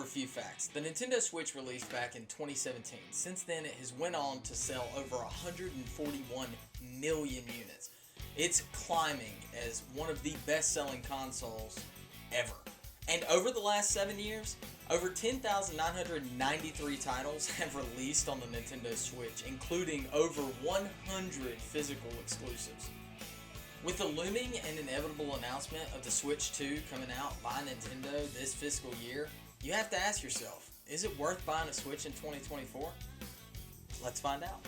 a few facts. The Nintendo Switch released back in 2017. Since then, it has went on to sell over 141 million units. It's climbing as one of the best-selling consoles ever. And over the last 7 years, over 10,993 titles have released on the Nintendo Switch, including over 100 physical exclusives. With the looming and inevitable announcement of the Switch 2 coming out by Nintendo this fiscal year, you have to ask yourself, is it worth buying a Switch in 2024? Let's find out.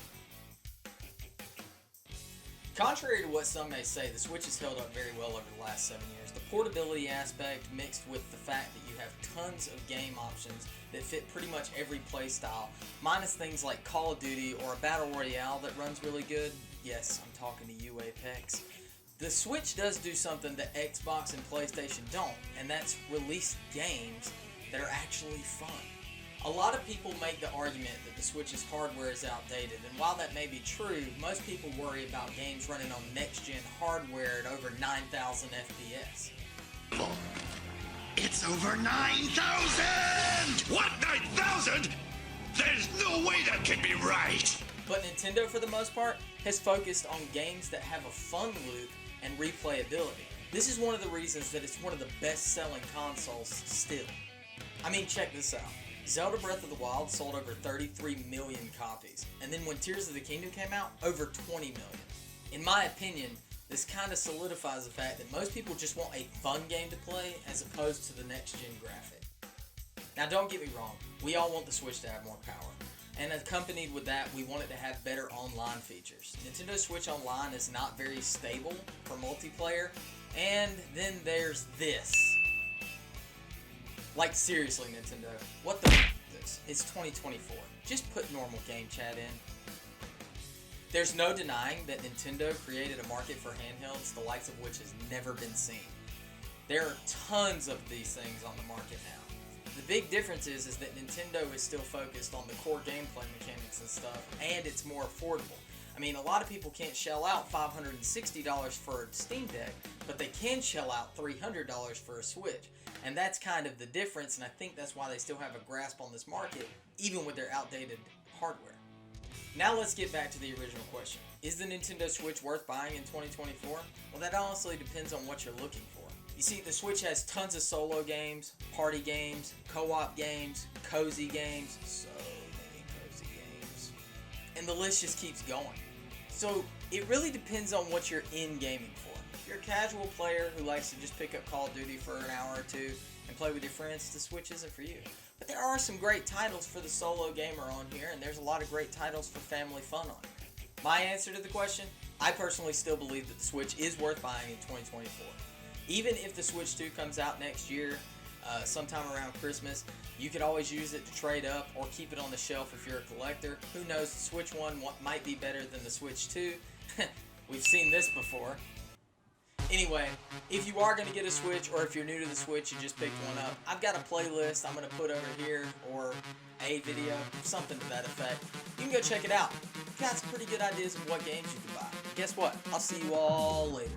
Contrary to what some may say, the Switch has held up very well over the last 7 years. The portability aspect mixed with the fact that you have tons of game options that fit pretty much every play style, minus things like Call of Duty or a Battle Royale that runs really good. Yes, I'm talking to you, Apex. The Switch does do something that Xbox and PlayStation don't, and that's release games that are actually fun. A lot of people make the argument that the Switch's hardware is outdated, and while that may be true, most people worry about games running on next-gen hardware at over 9,000 FPS. It's over 9,000! What, 9,000? There's no way that can be right! But Nintendo, for the most part, has focused on games that have a fun loop and replayability. This is one of the reasons that it's one of the best-selling consoles still. I mean, check this out. Zelda Breath of the Wild sold over 33 million copies, and then when Tears of the Kingdom came out, over 20 million. In my opinion, this kind of solidifies the fact that most people just want a fun game to play as opposed to the next-gen graphic. Now don't get me wrong, we all want the Switch to have more power, and accompanied with that, we want it to have better online features. Nintendo Switch Online is not very stable for multiplayer, and then there's this. Like, seriously, Nintendo, what the f*** is this? It's 2024. Just put normal game chat in. There's no denying that Nintendo created a market for handhelds, the likes of which has never been seen. There are tons of these things on the market now. The big difference is that Nintendo is still focused on the core gameplay mechanics and stuff, and it's more affordable. I mean, a lot of people can't shell out $560 for a Steam Deck, but they can shell out $300 for a Switch. And that's kind of the difference, and I think that's why they still have a grasp on this market, even with their outdated hardware. Now let's get back to the original question. Is the Nintendo Switch worth buying in 2024? Well, that honestly depends on what you're looking for. You see, the Switch has tons of solo games, party games, co-op games, cozy games, so many cozy games. And the list just keeps going. So it really depends on what you're in gaming for. If you're a casual player who likes to just pick up Call of Duty for an hour or two and play with your friends, the Switch isn't for you. But there are some great titles for the solo gamer on here, and there's a lot of great titles for family fun on here. My answer to the question, I personally still believe that the Switch is worth buying in 2024. Even if the Switch 2 comes out next year, sometime around Christmas, you could always use it to trade up or keep it on the shelf if you're a collector. Who knows, the Switch 1 might be better than the Switch 2. We've seen this before. Anyway, if you are going to get a Switch, or if you're new to the Switch and just picked one up, I've got a playlist I'm going to put over here, or a video, something to that effect. You can go check it out. I've got some pretty good ideas of what games you can buy. Guess what? I'll see you all later.